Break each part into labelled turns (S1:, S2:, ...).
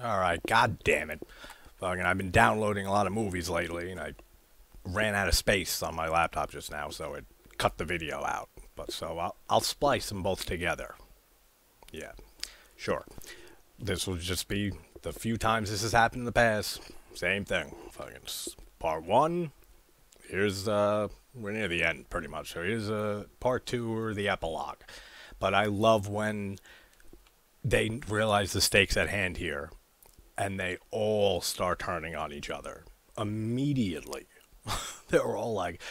S1: Alright, god damn it. Fucking, I've been downloading a lot of movies lately, and I ran out of space on my laptop just now, so it cut the video out. But so I'll splice them both together. Yeah, sure. This will just be the few times this has happened in the past. Same thing. Fucking part one. Here's we're near the end pretty much. So here's part two or the epilogue. But I love when they realize the stakes at hand here, and they all start turning on each other immediately. They're all like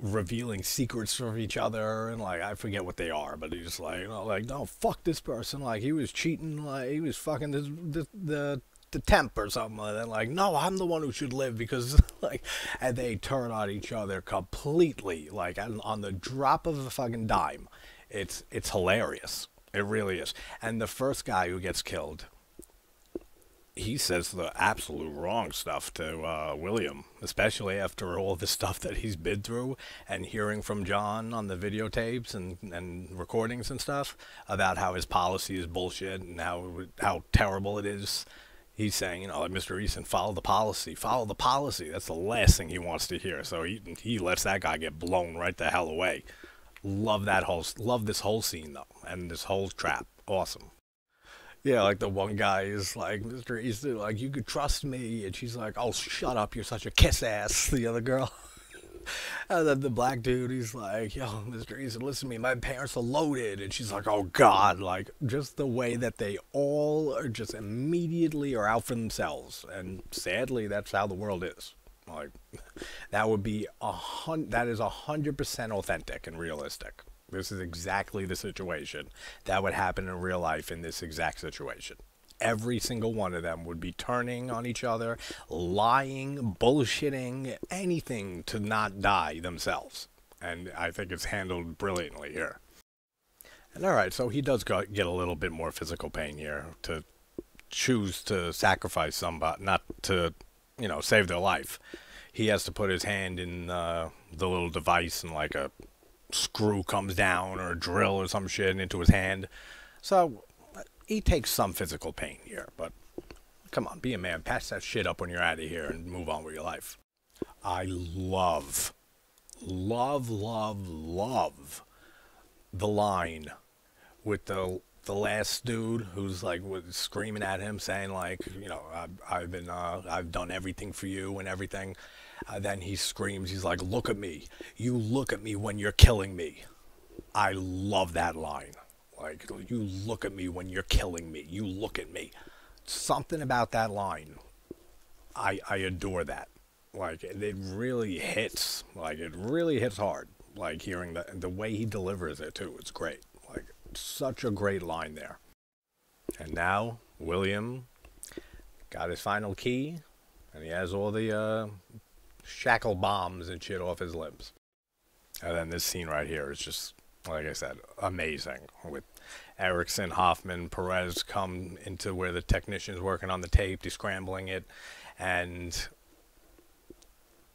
S1: revealing secrets from each other, and like I forget what they are, but he's like, like no, fuck this person, like he was cheating, like he was fucking the temp or something like that. Like no, I'm the one who should live because like, and they turn on each other completely, like on the drop of a fucking dime. It's hilarious. It really is. And the first guy who gets killed, he says the absolute wrong stuff to William, especially after all the stuff that he's been through and hearing from John on the videotapes and recordings and stuff about how his policy is bullshit and how terrible it is. He's saying, like Mr. Easton, follow the policy, follow the policy. That's the last thing he wants to hear. So he lets that guy get blown right the hell away. Love this whole scene though, and this whole trap. Awesome. Yeah, like the one guy is like, Mr. Easton, like you could trust me, and she's like, oh shut up, you're such a kiss ass. The other girl, and then the black dude, he's like, yo, Mr. Easton, listen to me, my parents are loaded, and she's like, oh god, like just the way that they all are just immediately are out for themselves, and sadly, that's how the world is. Like, that would be that is 100% authentic and realistic. This is exactly the situation that would happen in real life in this exact situation. Every single one of them would be turning on each other, lying, bullshitting, anything to not die themselves. And I think it's handled brilliantly here. And alright, so he does get a little bit more physical pain here to choose to sacrifice somebody, not to, save their life. He has to put his hand in the little device, and like a screw comes down or a drill or some shit into his hand. So he takes some physical pain here, but come on, be a man, patch that shit up when you're out of here and move on with your life. I love the line with the last dude who's like screaming at him, saying like, I've done everything for you and everything. Then he screams, he's like, look at me. You look at me when you're killing me. I love that line. Like, you look at me when you're killing me. You look at me. Something about that line. I adore that. Like, it really hits. Like, it really hits hard. Like, hearing the way he delivers it, too. It's great. Like, such a great line there. And now, William got his final key, and he has all the shackle bombs and shit off his limbs. And then this scene right here is just, like I said, amazing. With Erickson, Hoffman, Perez come into where the technician's working on the tape, descrambling it, and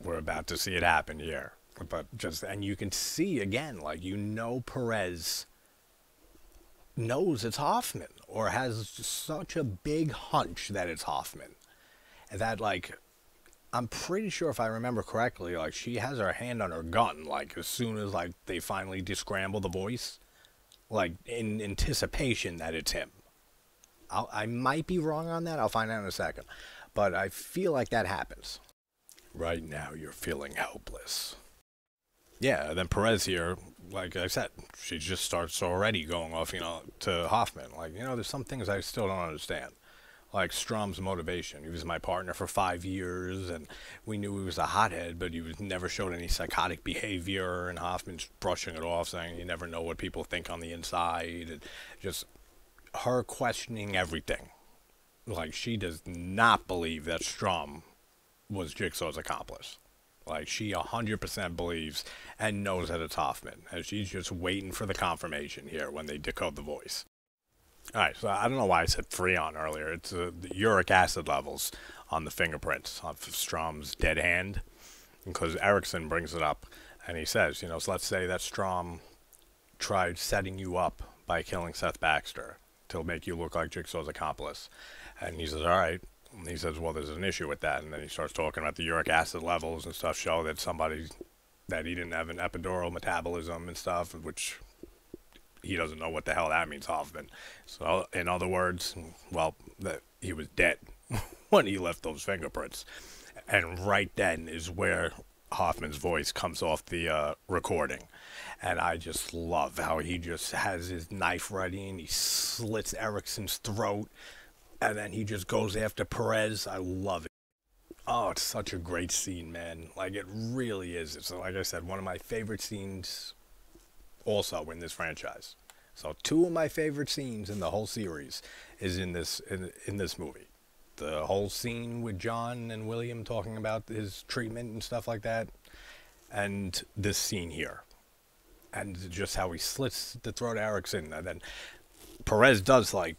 S1: we're about to see it happen here. But and you can see again, like, Perez knows it's Hoffman, or has such a big hunch that it's Hoffman. And that, like, I'm pretty sure if I remember correctly, like, she has her hand on her gun, like, as soon as, like, they finally descramble the voice, like, in anticipation that it's him. I might be wrong on that, I'll find out in a second. But I feel like that happens. Right now, you're feeling helpless. Yeah, then Perez here, like I said, she just starts already going off, to Hoffman. Like, there's some things I still don't understand. Like Strom's motivation. He was my partner for 5 years, and we knew he was a hothead, but he never showed any psychotic behavior, and Hoffman's brushing it off, saying you never know what people think on the inside, and just her questioning everything. Like, she does not believe that Strom was Jigsaw's accomplice. Like, she 100% believes and knows that it's Hoffman, and she's just waiting for the confirmation here when they decode the voice. Alright, so I don't know why I said Freon earlier. It's the uric acid levels on the fingerprints of Strom's dead hand. Because Erickson brings it up, and he says, so let's say that Strom tried setting you up by killing Seth Baxter to make you look like Jigsaw's accomplice. And he says, all right. And he says, well, there's an issue with that. And then he starts talking about the uric acid levels and stuff show that somebody, that he didn't have an epidural metabolism and stuff, which he doesn't know what the hell that means, Hoffman. So, in other words, well, that he was dead when he left those fingerprints. And right then is where Hoffman's voice comes off the recording. And I just love how he just has his knife ready and he slits Erickson's throat. And then he just goes after Perez. I love it. Oh, it's such a great scene, man. Like, it really is. It's, like I said, one of my favorite scenes also in this franchise. So two of my favorite scenes in the whole series is in this movie. The whole scene with John and William talking about his treatment and stuff like that, and this scene here, and just how he slits the throat of Erickson, and then Perez does like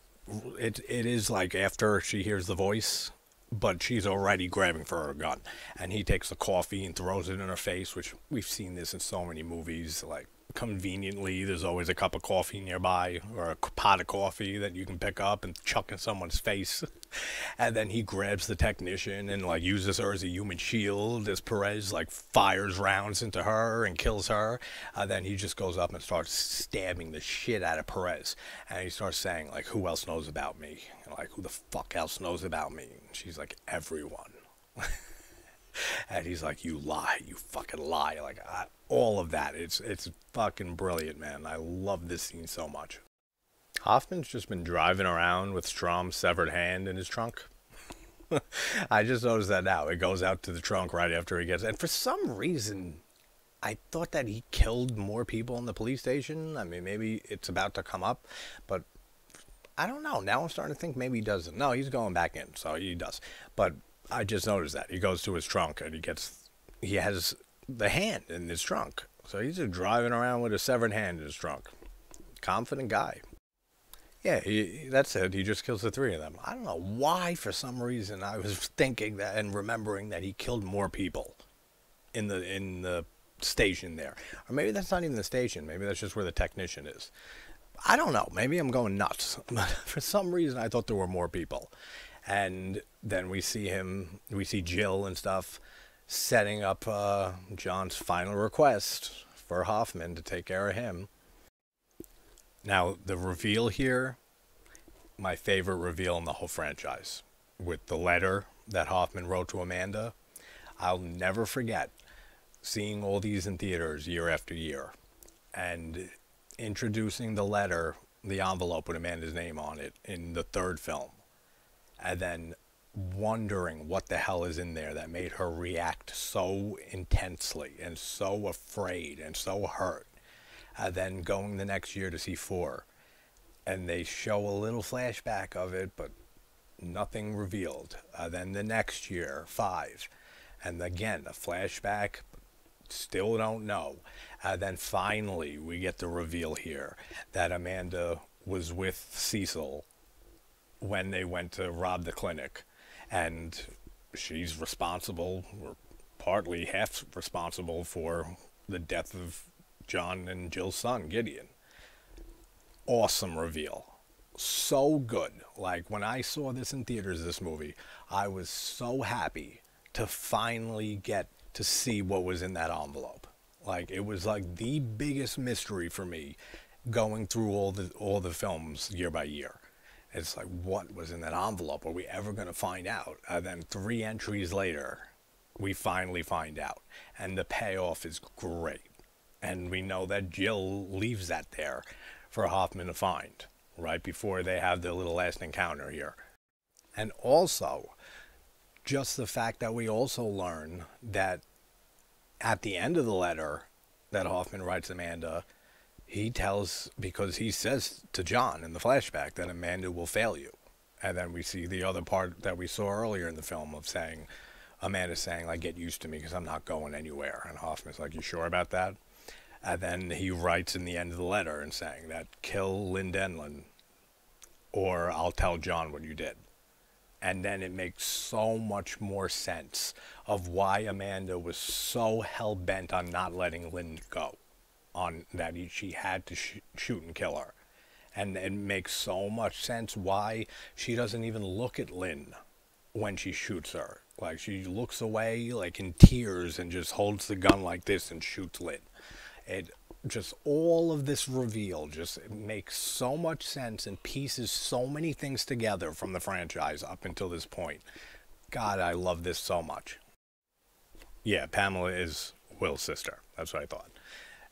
S1: it. It is like after she hears the voice, but she's already grabbing for her gun, and he takes the coffee and throws it in her face, which we've seen this in so many movies. Like, conveniently, there's always a cup of coffee nearby, or a pot of coffee that you can pick up and chuck in someone's face. And then he grabs the technician and like uses her as a human shield as Perez like fires rounds into her and kills her. Then he just goes up and starts stabbing the shit out of Perez, and he starts saying like, who else knows about me? And like, who the fuck else knows about me? And she's like, everyone. And he's like, you lie, you fucking lie. Like, all of that. It's fucking brilliant, man. I love this scene so much. Hoffman's just been driving around with Strom's severed hand in his trunk. I just noticed that now. It goes out to the trunk right after he gets... And for some reason, I thought that he killed more people in the police station. I mean, maybe it's about to come up, but I don't know. Now I'm starting to think maybe he doesn't. No, he's going back in, so he does. But I just noticed that. He goes to his trunk and he has the hand in his trunk. So he's just driving around with a severed hand in his trunk. Confident guy. Yeah, that's it. He just kills the three of them. I don't know why, for some reason, I was thinking that and remembering that he killed more people in the station there. Or maybe that's not even the station. Maybe that's just where the technician is. I don't know. Maybe I'm going nuts. But for some reason, I thought there were more people. And then we see Jill and stuff setting up John's final request for Hoffman to take care of him. Now, the reveal here, my favorite reveal in the whole franchise, with the letter that Hoffman wrote to Amanda. I'll never forget seeing all these in theaters year after year, and introducing the letter, the envelope with Amanda's name on it in the third film, and then wondering what the hell is in there that made her react so intensely and so afraid and so hurt. Then going the next year to see 4, and they show a little flashback of it, but nothing revealed. Then the next year, 5, and again a flashback, still don't know. Then finally we get the reveal here that Amanda was with Cecil when they went to rob the clinic, and she's responsible, or partly half responsible, for the death of John and Jill's son, Gideon. Awesome reveal. So good. Like, when I saw this in theaters, this movie, I was so happy to finally get to see what was in that envelope. Like, it was like the biggest mystery for me going through all the films year by year. It's like, what was in that envelope? Are we ever going to find out? Then 3 entries later, we finally find out. And the payoff is great. And we know that Jill leaves that there for Hoffman to find right before they have their little last encounter here. And also, just the fact that we also learn that at the end of the letter that Hoffman writes Amanda, he tells, because he says to John in the flashback that Amanda will fail you. And then we see the other part that we saw earlier in the film of saying, Amanda saying, like, get used to me because I'm not going anywhere. And Hoffman's like, you sure about that? And then he writes in the end of the letter and saying that, kill Lynn Denlin or I'll tell John what you did. And then it makes so much more sense of why Amanda was so hell-bent on not letting Lynn go, on that she had to shoot and kill her. And it makes so much sense why she doesn't even look at Lynn when she shoots her. Like, she looks away, like, in tears, and just holds the gun like this and shoots Lynn. It just, all of this reveal just makes so much sense and pieces so many things together from the franchise up until this point. God, I love this so much. Yeah, Pamela is Will's sister. That's what I thought.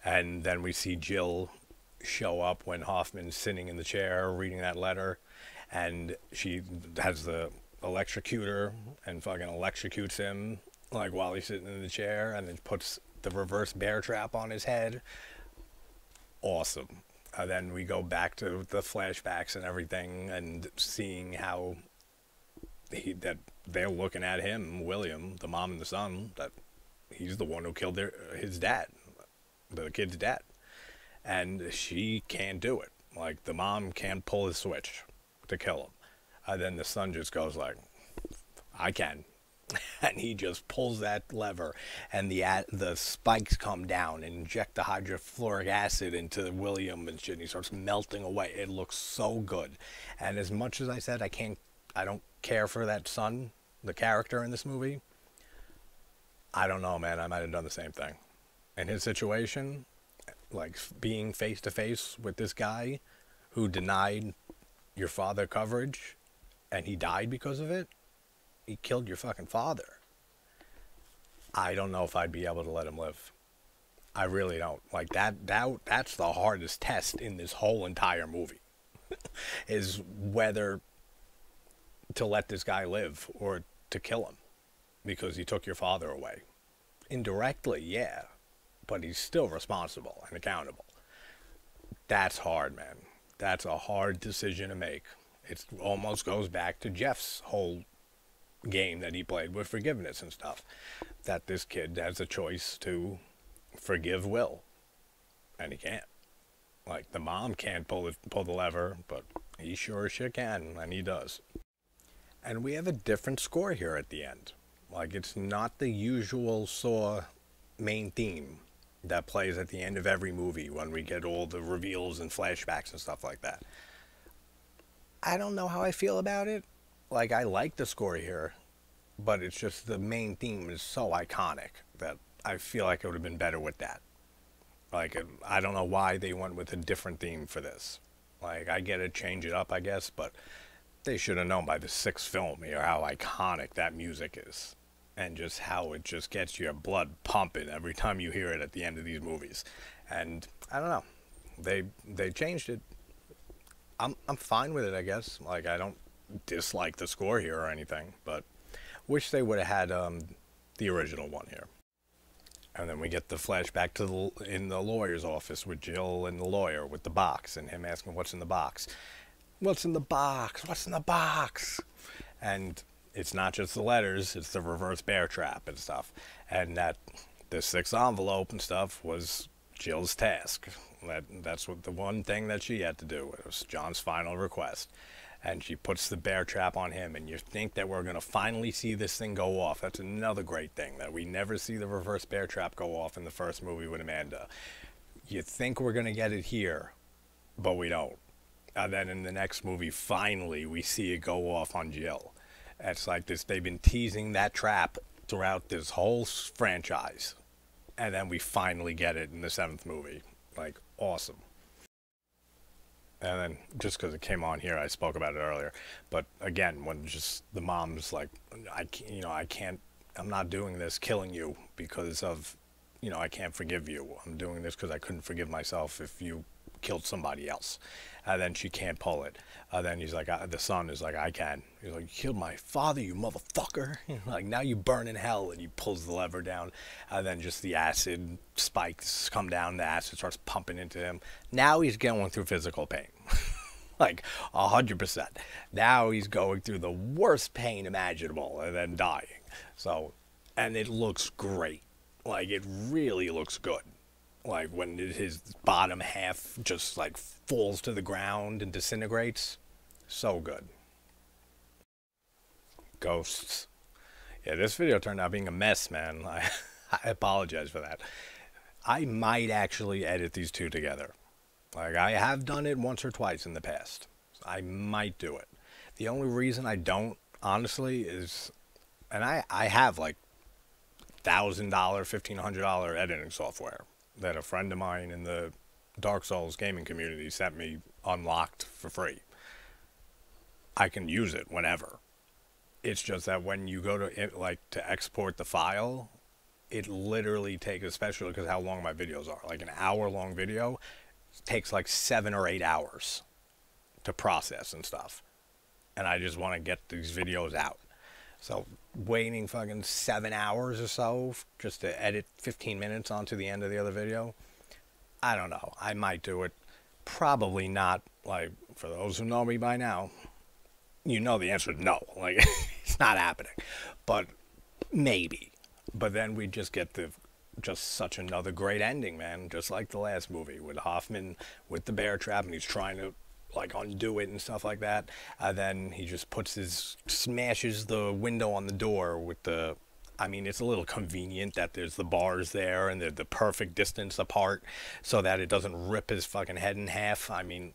S1: And then we see Jill show up when Hoffman's sitting in the chair reading that letter, and she has the electrocutor and fucking electrocutes him like while he's sitting in the chair, and then puts the reverse bear trap on his head. Awesome. Then we go back to the flashbacks and everything, and seeing how that they're looking at him, William, the mom and the son, that he's the one who killed his dad, the kid's dad. And she can't do it. Like, the mom can't pull his switch to kill him. And then the son just goes like, I can. And he just pulls that lever, and the spikes come down and inject the hydrofluoric acid into William and shit, and he starts melting away. It looks so good. And as much as I said I don't care for that son, the character in this movie, I don't know, man. I might have done the same thing. In his situation, like being face to face with this guy who denied your father coverage and he died because of it. He killed your fucking father. I don't know if I'd be able to let him live. I really don't. Like, that's the hardest test in this whole entire movie. Is whether to let this guy live or to kill him because he took your father away. Indirectly, yeah, but he's still responsible and accountable. That's hard, man. That's a hard decision to make. It almost goes back to Jeff's whole game that he played with forgiveness and stuff. That this kid has a choice to forgive Will, and he can't. Like, the mom can't pull the lever, but he sure as shit can, and he does. And we have a different score here at the end. Like, it's not the usual Saw main theme that plays at the end of every movie when we get all the reveals and flashbacks and stuff like that. I don't know how I feel about it. Like, I like the score here, but it's just the main theme is so iconic that I feel like it would have been better with that. Like, I don't know why they went with a different theme for this. Like, I get it, change it up, I guess, but they should have known by the sixth film here how iconic that music is. And just how it just gets your blood pumping every time you hear it at the end of these movies. And I don't know. They changed it. I'm fine with it, I guess. Like, I don't dislike the score here or anything, but wish they would have had the original one here. And then we get the flashback to in the lawyer's office with Jill and the lawyer with the box, and him asking what's in the box. What's in the box? What's in the box? And it's not just the letters, it's the reverse bear trap and stuff. And that the sixth envelope and stuff was Jill's task. That's what the one thing that she had to do. It was John's final request. And she puts the bear trap on him, and you think that we're going to finally see this thing go off. That's another great thing, that we never see the reverse bear trap go off in the first movie with Amanda. You think we're going to get it here, but we don't. And then in the next movie, finally, we see it go off on Jill. It's like this, they've been teasing that trap throughout this whole franchise. And then we finally get it in the seventh movie. Like, awesome. And then, just because it came on here, I spoke about it earlier. But again, when just the mom's like, I'm not doing this killing you because of, I can't forgive you. I'm doing this because I couldn't forgive myself if you killed somebody else. And then she can't pull it. Then he's like, the son is like, I can. He's like, you killed my father, you motherfucker. Like, now you burn in hell. And he pulls the lever down. And then just the acid spikes come down. The acid starts pumping into him. Now he's going through physical pain. Like, 100%. Now he's going through the worst pain imaginable and then dying. So, and it looks great. Like, it really looks good. Like, when his bottom half just, like, falls to the ground and disintegrates. So good. Ghosts. Yeah, this video turned out being a mess, man. I apologize for that. I might actually edit these two together. Like, I have done it once or twice in the past. I might do it. The only reason I don't, honestly, is, and I have like $1,000, $1,500 editing software that a friend of mine in the Dark Souls gaming community sent me unlocked for free. I can use it whenever. It's just that when you go to like to export the file, it literally takes, especially because how long my videos are, like an hour-long video takes like 7 or 8 hours to process and stuff. And I just want to get these videos out. So waiting fucking 7 hours or so just to edit 15 minutes onto the end of the other video, I don't know. I might do it. Probably not. Like, for those who know me by now, you know the answer is no. Like, it's not happening. But maybe. But then we just get the just such another great ending, man. Just like the last movie with Hoffman with the bear trap, and he's trying to like undo it and stuff like that. Then he just smashes the window on the door with the. I mean, it's a little convenient that there's the bars there and they're the perfect distance apart so that it doesn't rip his fucking head in half. I mean,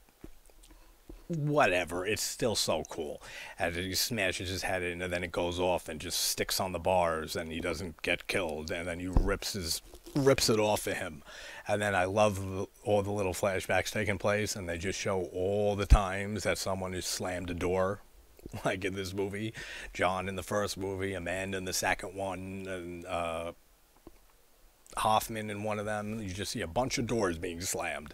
S1: whatever. It's still so cool. As he smashes his head in and then it goes off and just sticks on the bars and he doesn't get killed. And then he rips it off of him. And then I love all the little flashbacks taking place, and they just show all the times that someone has slammed a door. Like in this movie, John in the first movie, Amanda in the second one, and Hoffman in one of them. You just see a bunch of doors being slammed.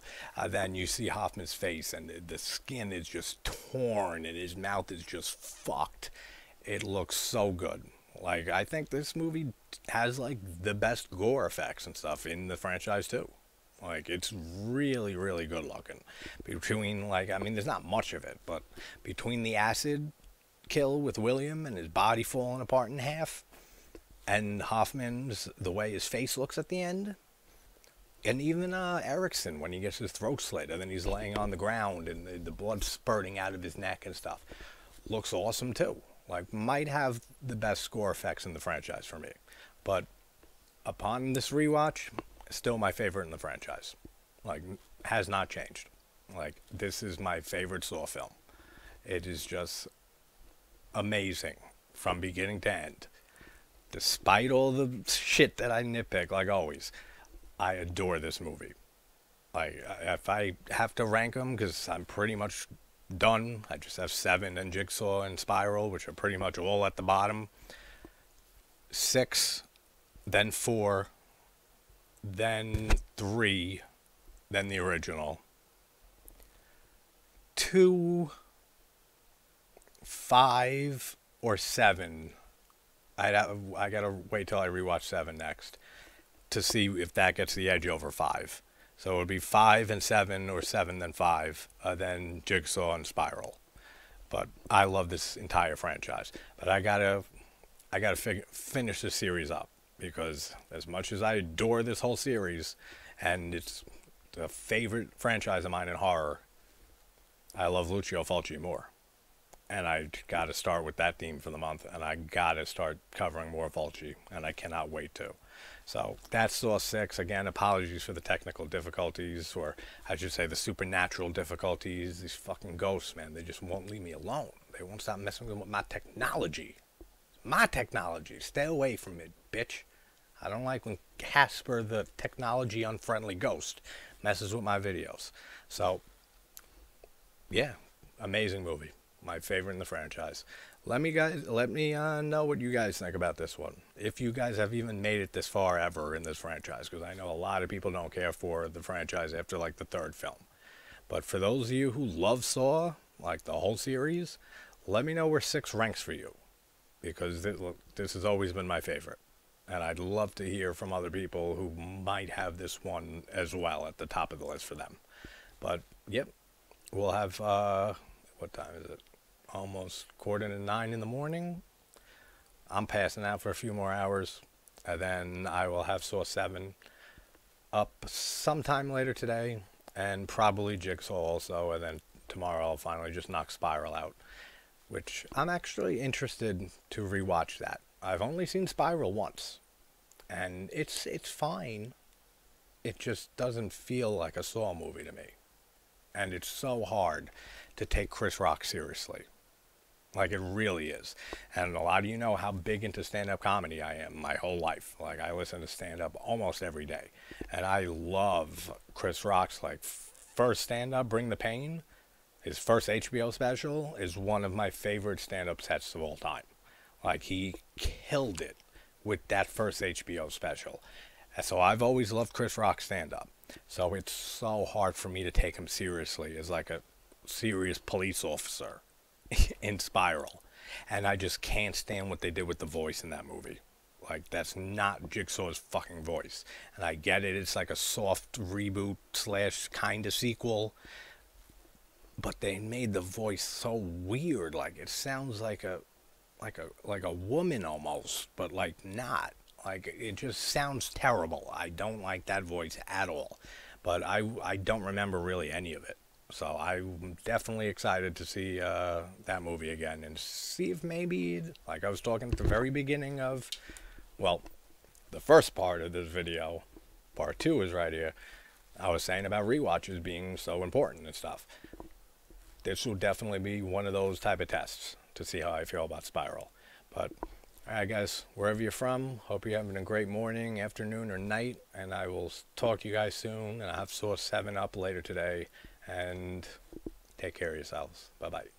S1: Then you see Hoffman's face, and the skin is just torn, and his mouth is just fucked. It looks so good. Like, I think this movie has like the best gore effects and stuff in the franchise too. Like, it's really, really good looking. Between, like, I mean, there's not much of it, but between the acid kill with William and his body falling apart in half, and Hoffman's, the way his face looks at the end, and even Erickson when he gets his throat slit and then he's laying on the ground and the blood spurting out of his neck and stuff, looks awesome too. Like, might have the best score effects in the franchise for me. But upon this rewatch, still my favorite in the franchise. Like, has not changed. Like, this is my favorite Saw film. It is just amazing from beginning to end. Despite all the shit that I nitpick, like always, I adore this movie. Like, if I have to rank them, because I'm pretty much done, I just have 7 and Jigsaw and Spiral, which are pretty much all at the bottom. 6, then 4, then 3, then the original. 2, 5, or 7. I gotta wait till I rewatch 7 next to see if that gets the edge over 5. So it would be 5 and 7, or 7 then 5, then Jigsaw and Spiral. But I love this entire franchise. But I gotta finish this series up, because as much as I adore this whole series, and it's the favorite franchise of mine in horror, I love Lucio Fulci more. And I gotta start with that theme for the month, and I gotta start covering more Fulci, and I cannot wait to. So that's Saw 6. Again, apologies for the technical difficulties, or I should say the supernatural difficulties. These fucking ghosts, man, they just won't leave me alone. They won't stop messing with my technology. My technology. Stay away from it, bitch. I don't like when Casper, the technology unfriendly ghost, messes with my videos. So, yeah, amazing movie. My favorite in the franchise. Let me know what you guys think about this one. If you guys have even made it this far ever in this franchise, because I know a lot of people don't care for the franchise after like the 3rd film. But for those of you who love Saw, like the whole series, let me know where 6 ranks for you, because this has always been my favorite. And I'd love to hear from other people who might have this one as well at the top of the list for them. But, yep, we'll have, what time is it? Almost 8:45 in the morning. I'm passing out for a few more hours, and then I will have Saw 7 up sometime later today, and probably Jigsaw also, and then tomorrow I'll finally just knock Spiral out, which I'm actually interested to rewatch that. I've only seen Spiral once, and it's fine. It just doesn't feel like a Saw movie to me. And it's so hard to take Chris Rock seriously. Like, it really is. And a lot of you know how big into stand-up comedy I am my whole life. Like, I listen to stand-up almost every day. And I love Chris Rock's, like, first stand-up, Bring the Pain. His first HBO special is one of my favorite stand-up sets of all time. Like, he killed it with that first HBO special. And so I've always loved Chris Rock stand-up. So it's so hard for me to take him seriously as, like, a serious police officer in Spiral. And I just can't stand what they did with the voice in that movie. Like, that's not Jigsaw's fucking voice. And I get it, it's like a soft reboot slash kind of sequel. But they made the voice so weird. Like, it sounds like a woman almost, but like not. Like, it just sounds terrible. I don't like that voice at all. But I don't remember really any of it. So I'm definitely excited to see that movie again and see if maybe, like I was talking at the very beginning of, well, the first part of this video, part 2 is right here. I was saying about rewatches being so important and stuff. This will definitely be one of those type of tests to see how I feel about Spiral. But, alright guys, wherever you're from, hope you're having a great morning, afternoon, or night, and I will talk to you guys soon, and I'll have Source 7 up later today. And take care of yourselves. Bye-bye.